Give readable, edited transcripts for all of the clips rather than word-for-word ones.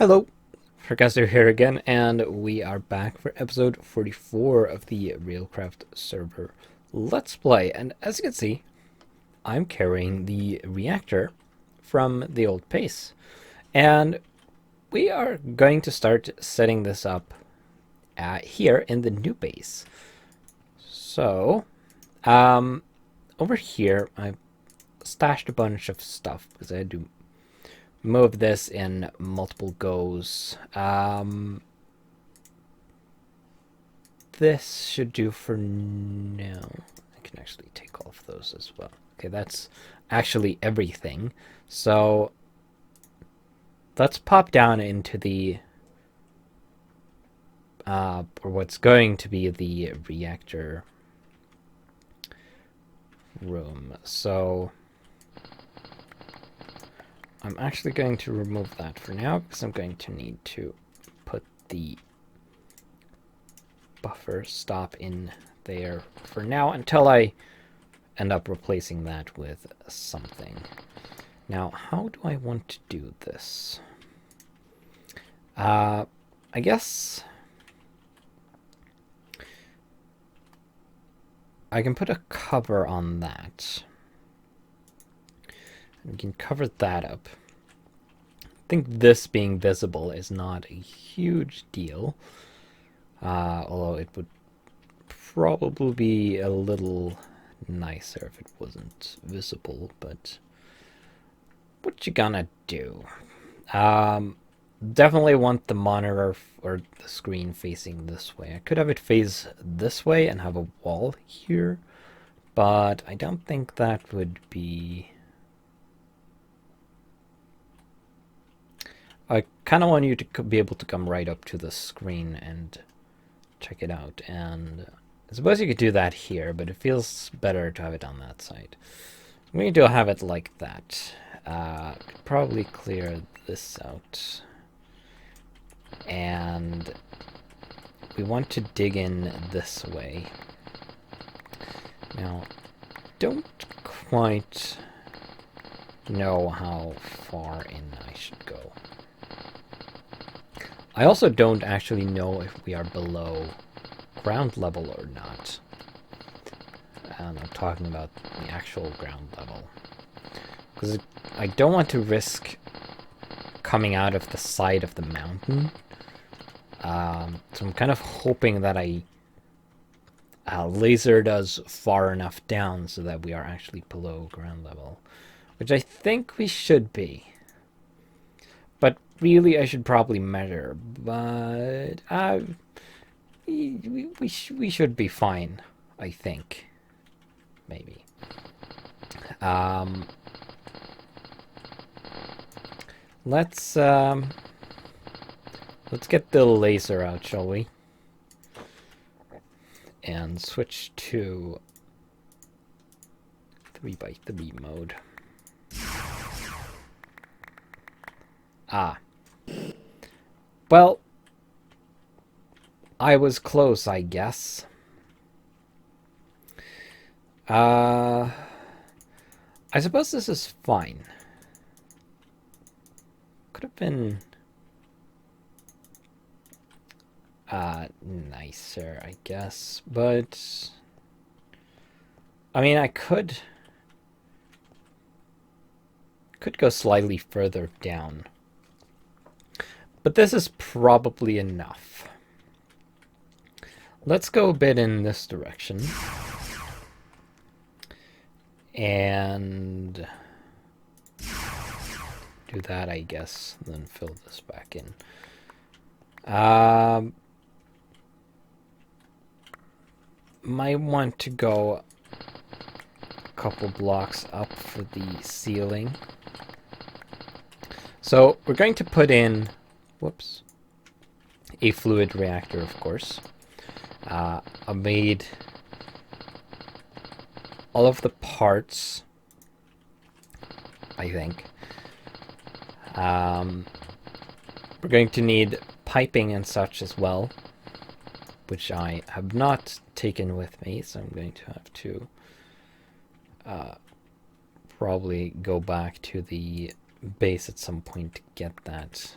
Hello, Reactor here again, and we are back for episode 44 of the Railcraft server Let's Play. And as you can see, I'm carrying the reactor from the old base. And we are going to start setting this up here in the new base. So, over here, I stashed a bunch of stuff because I had to move this in multiple goes. This should do for now. I can actually take off those as well. Okay, that's actually everything. So let's pop down into the or what's going to be the reactor room. So I'm actually going to remove that for now because I'm going to need to put the buffer stop in there for now until I end up replacing that with something. Now, how do I want to do this? I guess I can put a cover on that. We can cover that up. I think this being visible is not a huge deal. Although it would probably be a little nicer if it wasn't visible, but what you gonna do? Definitely want the monitor or the screen facing this way. I could have it face this way and have a wall here, but I don't think that would be... I kind of want you to be able to come right up to the screen and check it out. And I suppose you could do that here, but it feels better to have it on that side. I'm going to have it like that. Could probably clear this out. And we want to dig in this way. Now, don't quite know how far in I should go. I also don't actually know if we are below ground level or not. And I'm talking about the actual ground level. Because I don't want to risk coming out of the side of the mountain. So I'm kind of hoping that I lasered us far enough down so that we are actually below ground level. Which I think we should be. But really, I should probably measure. But we should be fine, I think. Maybe. Let's get the laser out, shall we? And switch to 3x3 mode. Well, I was close, I guess. I suppose this is fine. Could have been nicer, I guess, but I mean, I could go slightly further down. But this is probably enough. Let's go a bit in this direction. And do that, I guess, and then fill this back in. Might want to go a couple blocks up for the ceiling. So we're going to put in, whoops, a fluid reactor, of course. I made all of the parts, I think. We're going to need piping and such as well, which I have not taken with me, so I'm going to have to probably go back to the base at some point to get that.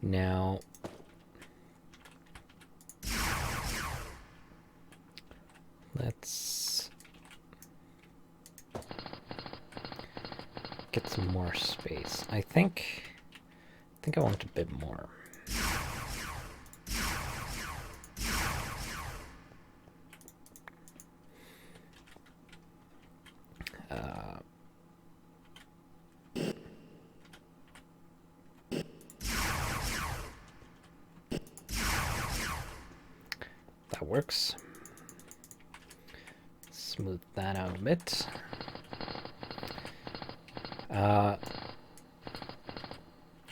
Now, let's get some more space. I think I want a bit more. That works. Smooth that out a bit.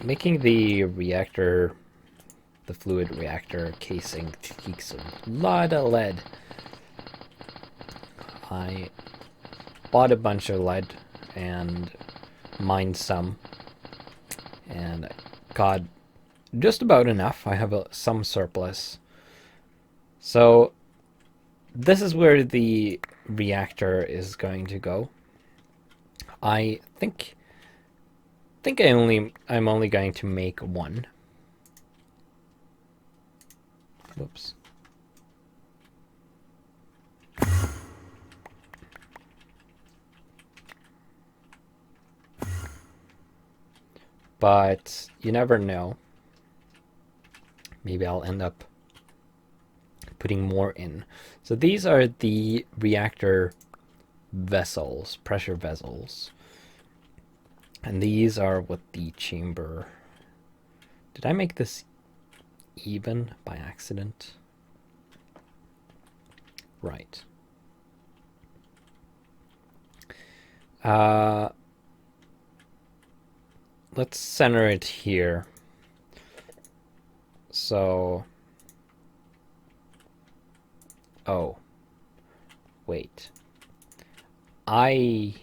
Making the reactor, the fluid reactor casing takes a lot of lead. I bought a bunch of lead and mined some, and got just about enough. I have some surplus. So this is where the reactor is going to go. I think I'm only going to make one. Whoops. But you never know. Maybe I'll end up putting more in. So these are the reactor vessels, pressure vessels. And these are what the chamber... Did I make this even by accident? Right. Let's center it here. So... Oh. Wait. I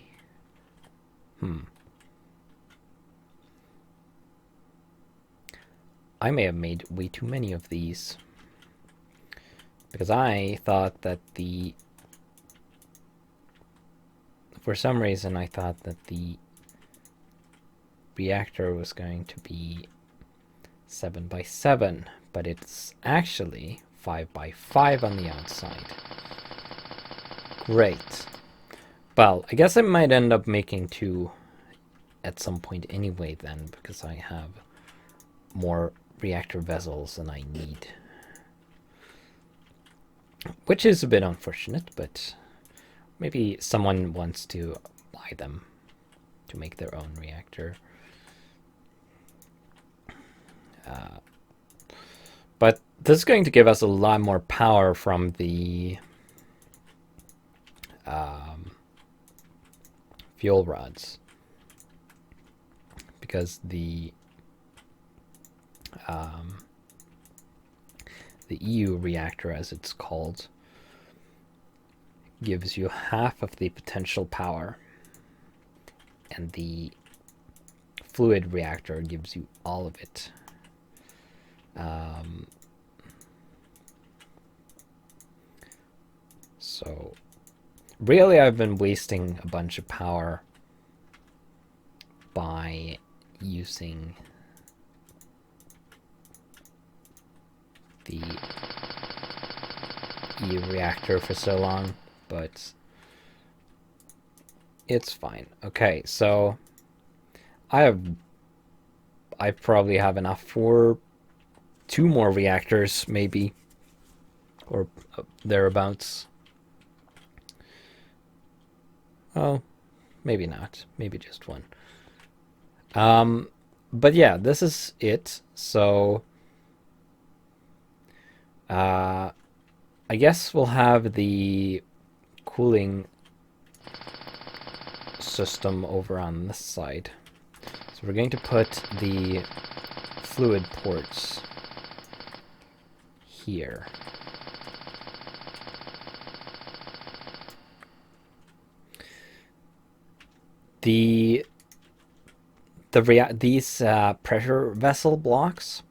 may have made way too many of these. Because I thought that for some reason I thought that the reactor was going to be 7 by 7, but it's actually 5 by 5 on the outside. Great. Well, I guess I might end up making 2 at some point anyway then, because I have more reactor vessels than I need. Which is a bit unfortunate, but maybe someone wants to buy them to make their own reactor. But this is going to give us a lot more power from the fuel rods, because the EU reactor, as it's called, gives you half of the potential power, and the fluid reactor gives you all of it. So really I've been wasting a bunch of power by using the EU reactor for so long, but it's fine. Okay, so I probably have enough for 2 more reactors, maybe, or thereabouts. Oh, maybe not. Maybe just 1. But yeah, this is it. So I guess we'll have the cooling system over on this side. So we're going to put the fluid ports here. These pressure vessel blocks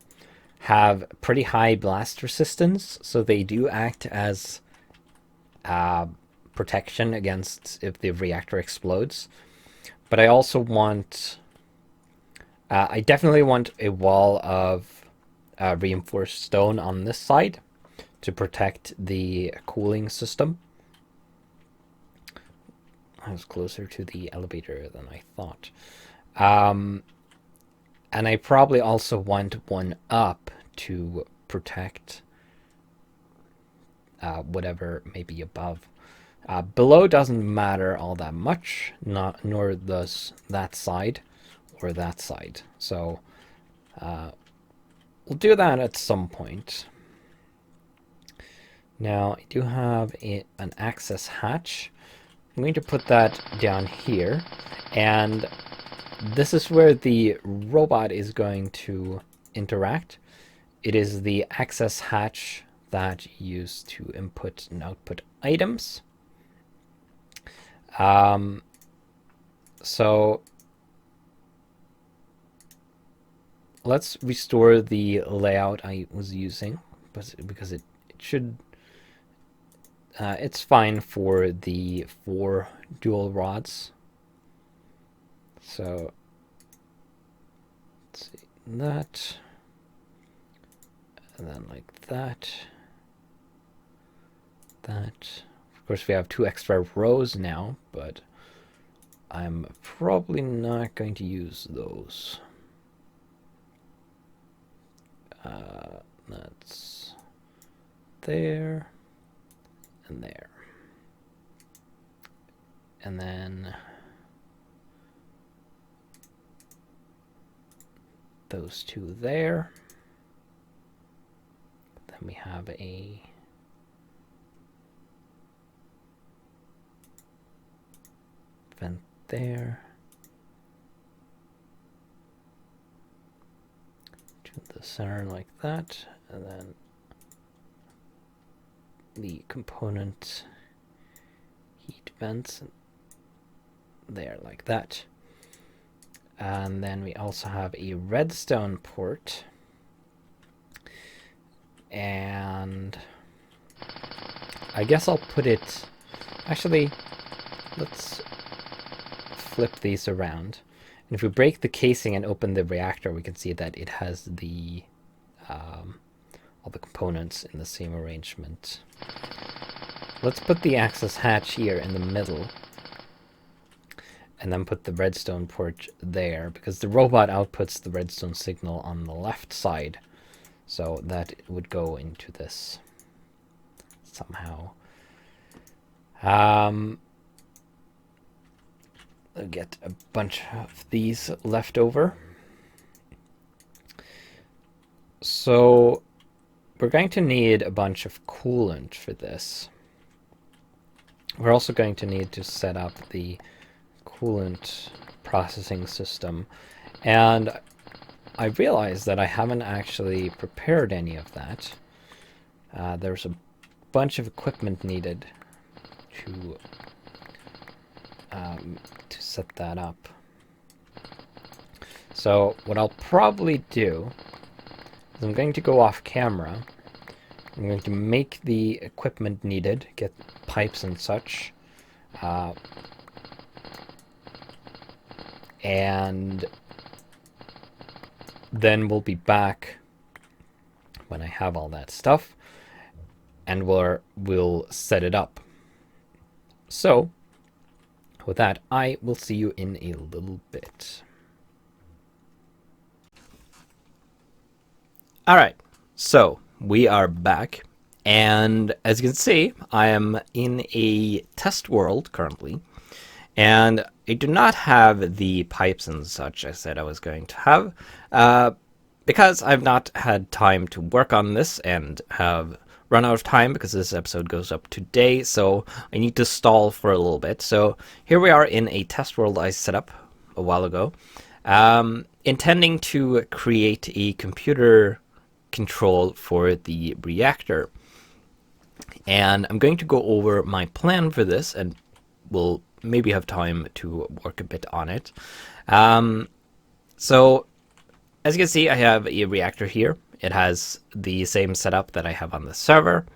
have pretty high blast resistance, so they do act as protection against if the reactor explodes. But I also want, I definitely want a wall of reinforced stone on this side to protect the cooling system. I was closer to the elevator than I thought. And I probably also want one up to protect whatever may be above. Below doesn't matter all that much, nor does that side or that side. So we'll do that at some point. Now I do have an access hatch. I'm going to put that down here, and this is where the robot is going to interact. It is the access hatch that you use to input and output items. So let's restore the layout I was using, because it should it's fine for the 4 dual rods. So let's see that, and then like that. Of course, we have 2 extra rows now, but I'm probably not going to use those. That's there and there, and then those 2 there. Then we have a vent there to the center like that, and then the component heat vents there like that. And then we also have a redstone port, and I guess I'll put it, actually let's flip these around, and if we break the casing and open the reactor, we can see that it has the all the components in the same arrangement. Let's put the access hatch here in the middle, and then put the redstone port there, because the robot outputs the redstone signal on the left side, so that it would go into this somehow. I'll get a bunch of these left over. So we're going to need a bunch of coolant for this. We're also going to need to set up the coolant processing system, and I realized that I haven't actually prepared any of that. There's a bunch of equipment needed to set that up. So what I'll probably do is I'm going to go off camera. I'm going to make the equipment needed, get pipes and such, and then we'll be back when I have all that stuff, and we'll set it up. So with that, I will see you in a little bit. All right, so we are back, and as you can see, I am in a test world currently, and I do not have the pipes and such I said I was going to have, because I've not had time to work on this and have run out of time because this episode goes up today, so I need to stall for a little bit. So here we are in a test world I set up a while ago, intending to create a computer control for the reactor. And I'm going to go over my plan for this, and we'll maybe have time to work a bit on it. So as you can see, I have a reactor here. It has the same setup that I have on the server,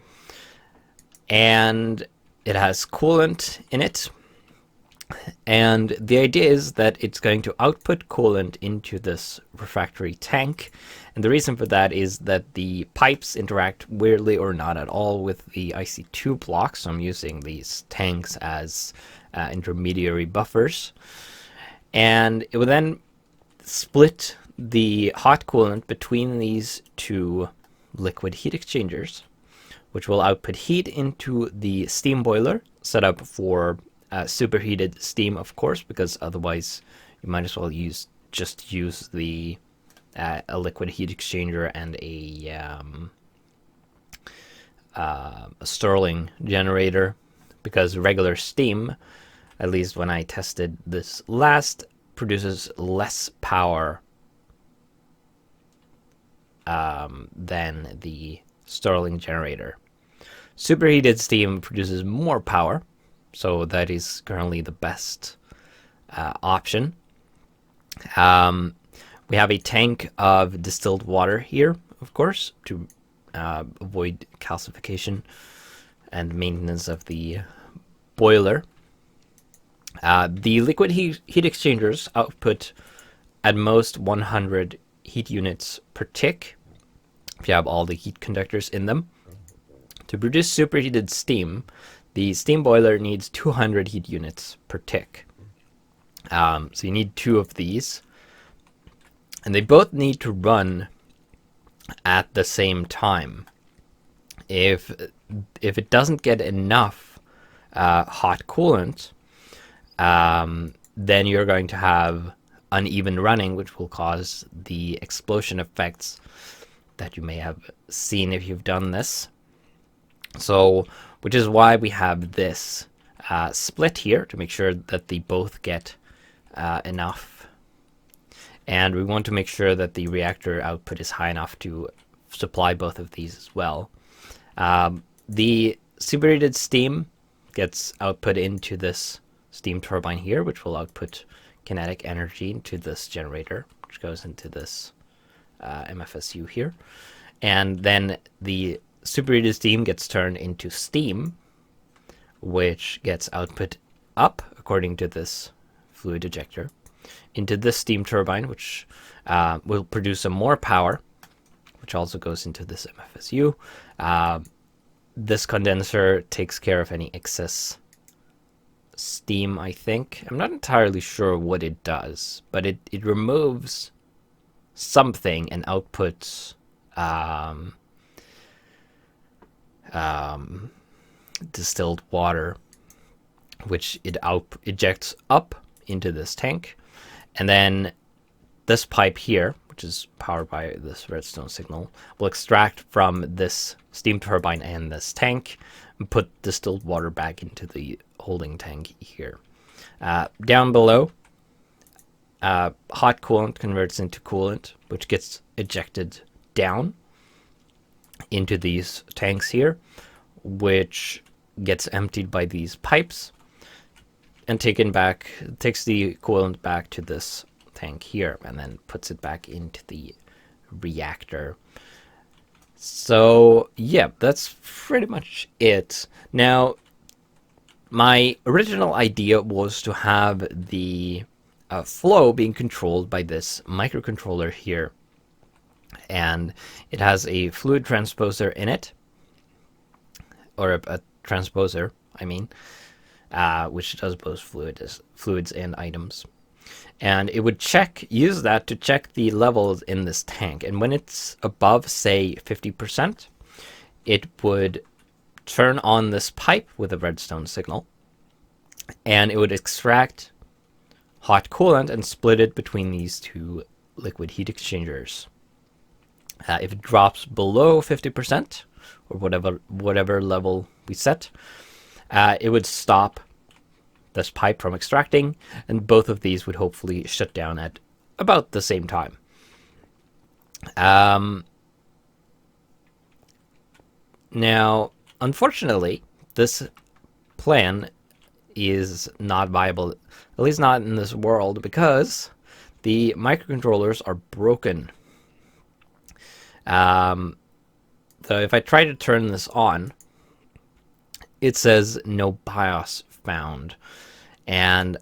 and it has coolant in it. And the idea is that it's going to output coolant into this refractory tank. And the reason for that is that the pipes interact weirdly or not at all with the IC2 blocks. So I'm using these tanks as intermediary buffers. And it will then split the hot coolant between these two liquid heat exchangers, which will output heat into the steam boiler set up for superheated steam, of course, because otherwise you might as well just use the a liquid heat exchanger and a Stirling generator, because regular steam, at least when I tested this last, produces less power than the Stirling generator. Superheated steam produces more power, so that is currently the best option. We have a tank of distilled water here, of course, to avoid calcification and maintenance of the boiler. The liquid heat exchangers output at most 100 heat units per tick, if you have all the heat conductors in them. To produce superheated steam, the steam boiler needs 200 heat units per tick. So you need 2 of these. And they both need to run at the same time. If it doesn't get enough hot coolant, then you're going to have uneven running, which will cause the explosion effects that you may have seen if you've done this. So, which is why we have this split here, to make sure that they both get enough. And we want to make sure that the reactor output is high enough to supply both of these as well. The superheated steam gets output into this steam turbine here, which will output kinetic energy into this generator, which goes into this MFSU here. And then the superheated steam gets turned into steam, which gets output up, according to this fluid ejector, into this steam turbine, which will produce some more power, which also goes into this MFSU. This condenser takes care of any excess steam, I think. I'm not entirely sure what it does, but it removes something and outputs distilled water, which it ejects up into this tank. And then this pipe here, which is powered by this redstone signal, will extract from this steam turbine and this tank and put distilled water back into the holding tank here. Down below, hot coolant converts into coolant, which gets ejected down into these tanks here, which gets emptied by these pipes and takes the coolant back to this tank here, and then puts it back into the reactor. So yeah, that's pretty much it. Now, my original idea was to have the flow being controlled by this microcontroller here, and it has a fluid transposer in it, or a transposer, I mean, which does both fluids and items. And it would use that to check the levels in this tank. And when it's above, say, 50%, it would turn on this pipe with a redstone signal, and it would extract hot coolant and split it between these two liquid heat exchangers. If it drops below 50%, or whatever level we set, it would stop this pipe from extracting, and both of these would hopefully shut down at about the same time. Now, unfortunately, this plan is not viable, at least not in this world, because the microcontrollers are broken. So if I try to turn this on, it says no BIOS found. and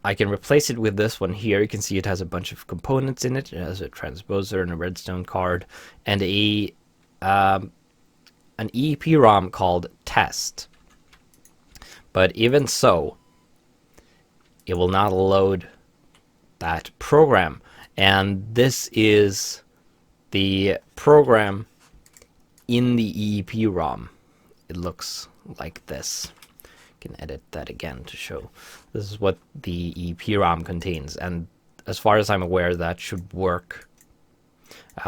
I can replace it with this one here. You can see it has a bunch of components in it. It has a transposer and a redstone card and an EEPROM called test. But even so, it will not load that program. And this is the program in the EEPROM. It looks like this. Can edit that again to show this is what the EEPROM contains, and as far as I'm aware that should work,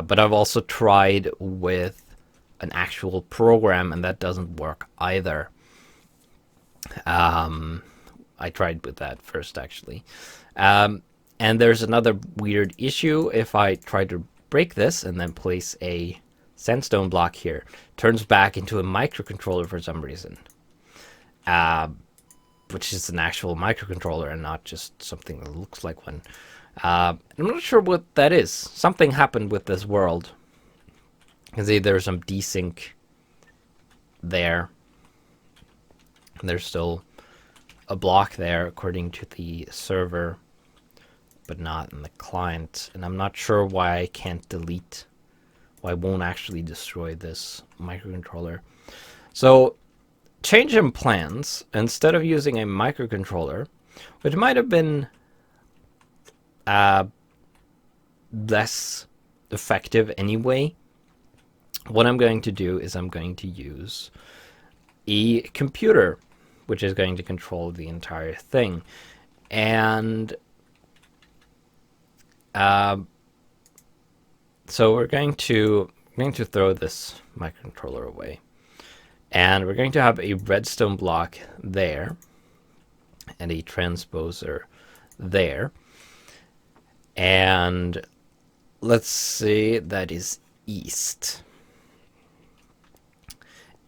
but I've also tried with an actual program and that doesn't work either. I tried with that first actually, and there's another weird issue. If I try to break this and then place a sandstone block here, it turns back into a microcontroller for some reason. Which is an actual microcontroller and not just something that looks like one. I'm not sure what that is. Something happened with this world. You can see there's some desync there. And there's still a block there according to the server, but not in the client. And I'm not sure why I can't delete, why I won't actually destroy this microcontroller. So change in plans. Instead of using a microcontroller, which might have been less effective anyway, what I'm going to do is I'm going to use a computer, which is going to control the entire thing. And so we're going to throw this microcontroller away. And we're going to have a redstone block there and a transposer there. And let's see, that is east.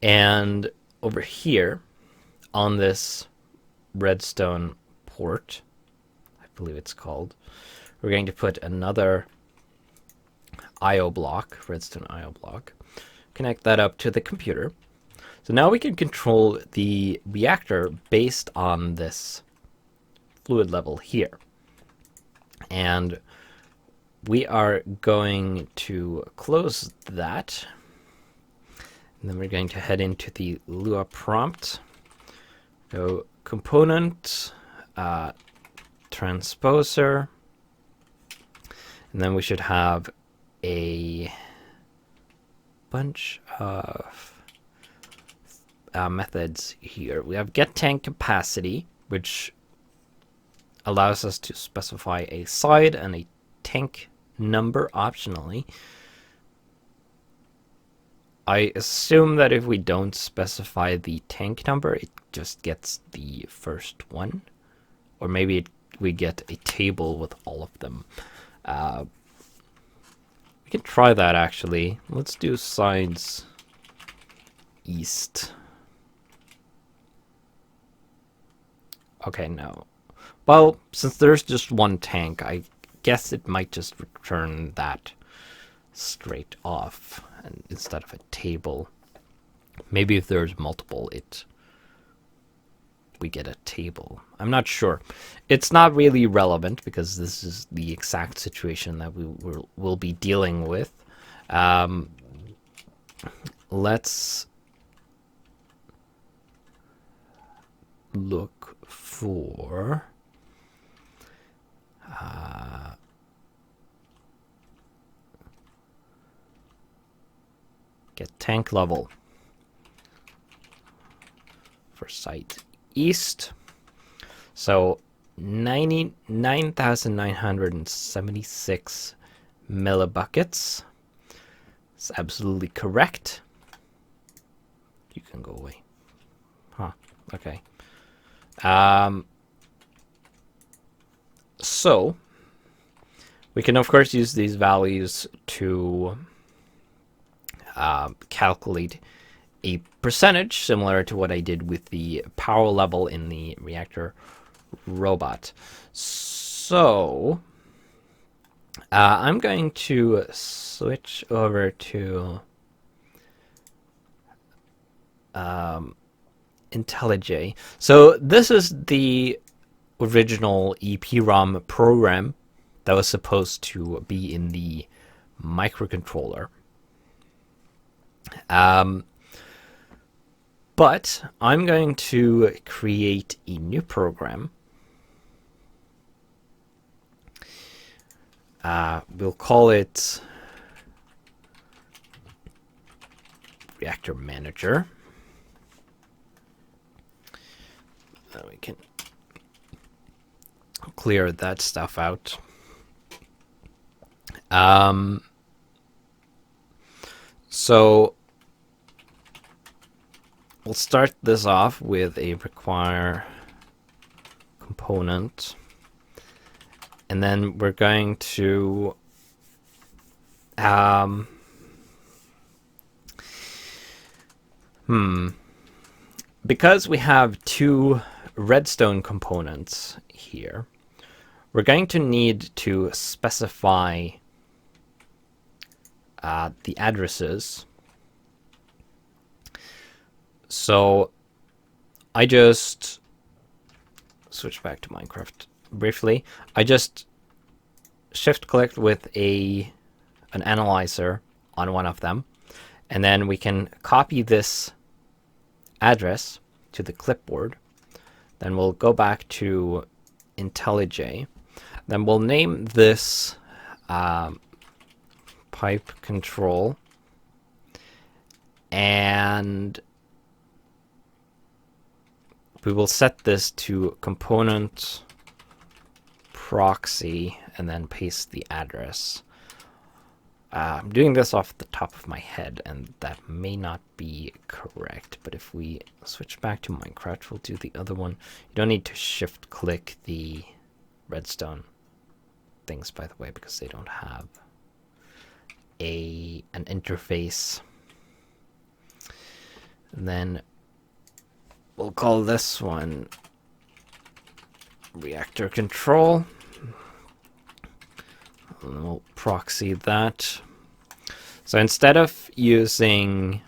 And over here on this redstone port, I believe it's called, we're going to put another IO block, redstone IO block, connect that up to the computer. So now we can control the reactor based on this fluid level here. And we are going to close that. And then we're going to head into the Lua prompt. Go component, transposer. And then we should have a bunch of methods here. We have get tank capacity, which allows us to specify a side and a tank number optionally. I assume that if we don't specify the tank number, it just gets the first one, or maybe we get a table with all of them. We can try that actually. Let's do sides east. Okay, no. Well, since there's just one tank, I guess it might just return that straight off and instead of a table. Maybe if there's multiple, we get a table. I'm not sure. It's not really relevant because this is the exact situation that we'll be dealing with. Let's look for get tank level for site east. So 99,976 millibuckets. It's absolutely correct. You can go away. Huh. Okay. So we can of course use these values to calculate a percentage similar to what I did with the power level in the reactor robot. So I'm going to switch over to IntelliJ. So this is the original EEPROM program that was supposed to be in the microcontroller. But I'm going to create a new program. We'll call it Reactor Manager. We can clear that stuff out. So we'll start this off with a require component, and then we're going to because we have two redstone components here, we're going to need to specify the addresses. So I just switch back to Minecraft briefly. I just shift-clicked with an analyzer on one of them, and then we can copy this address to the clipboard. Then we'll go back to IntelliJ. Then we'll name this pipe control, and we will set this to component proxy and then paste the address. I'm doing this off the top of my head, and that may not be correct, but if we switch back to Minecraft, we'll do the other one. You don't need to shift-click the redstone things, by the way, because they don't have an interface. And then we'll call this one Reactor Control. And we'll proxy that. So instead of using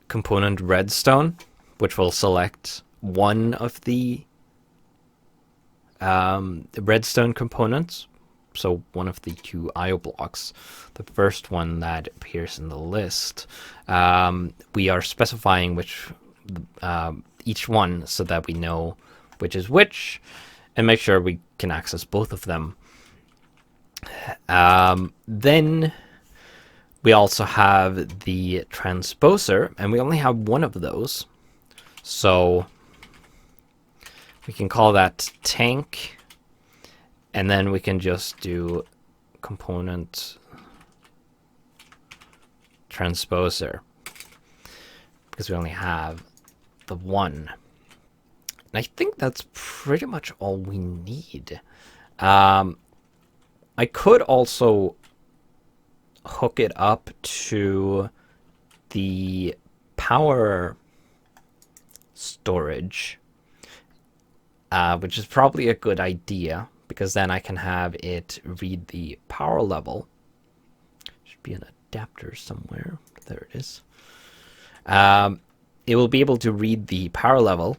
component redstone, which will select one of the redstone components, so one of the two IO blocks, the first one that appears in the list, we are specifying which each one so that we know which is which, and make sure we can access both of them. Then we also have the transposer, and we only have one of those. So we can call that tank, and then we can just do component transposer, because we only have the one. And I think that's pretty much all we need. I could also hook it up to the power storage, which is probably a good idea, because then I can have it read the power level. Should be an adapter somewhere. There it is. It will be able to read the power level,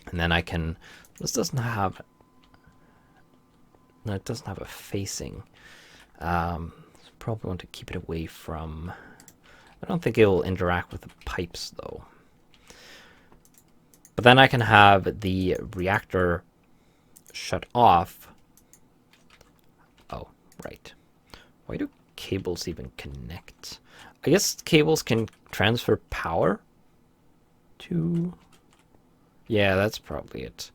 and then I can. This doesn't have. No, it doesn't have a facing. Probably want to keep it away from. I don't think it will interact with the pipes though. But then I can have the reactor shut off. Oh, right. Why do cables even connect? I guess cables can transfer power to... Yeah, that's probably it.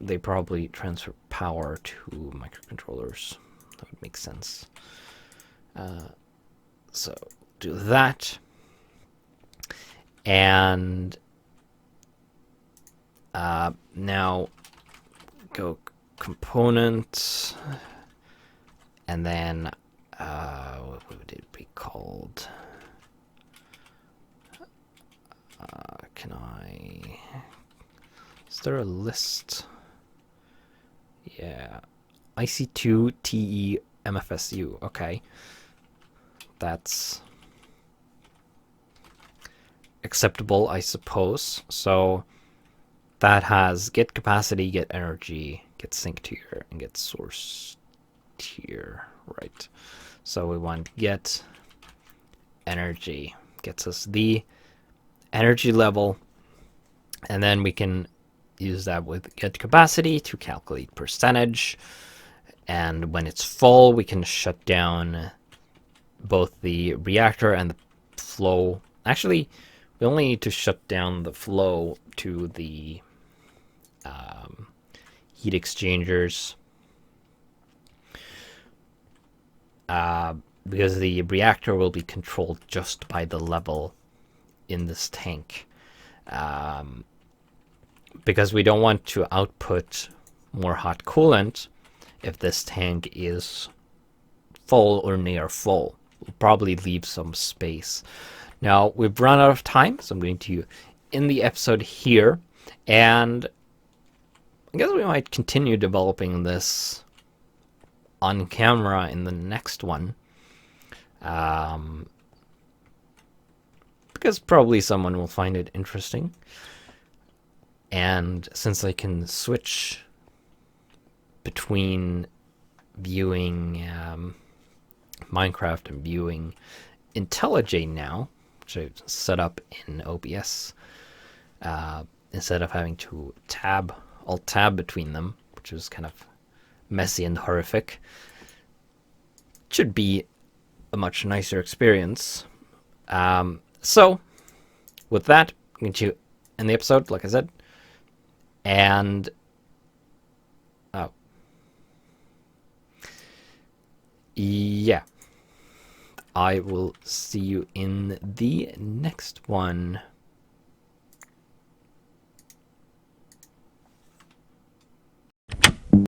They probably transfer power to microcontrollers. That would make sense. So do that. And now go component, and then what would it be called? Can I? Is there a list? Yeah, IC2 TE MFSU. Okay, that's acceptable, I suppose. So that has get capacity, get energy, get sink tier, and get source tier, right? So we want get energy, gets us the energy level, and then we can use that with get capacity to calculate percentage. And when it's full, we can shut down both the reactor and the flow. Actually, we only need to shut down the flow to the heat exchangers, because the reactor will be controlled just by the level in this tank. Because we don't want to output more hot coolant if this tank is full or near full. We'll probably leave some space. Now, we've run out of time, so I'm going to end the episode here, and I guess we might continue developing this on camera in the next one. Because probably someone will find it interesting. And since I can switch between viewing Minecraft and viewing IntelliJ now, which I've set up in OBS, instead of having to alt-tab between them, which is kind of messy and horrific, it should be a much nicer experience. So, with that, I'm going to end the episode, like I said, and yeah, I will see you in the next one.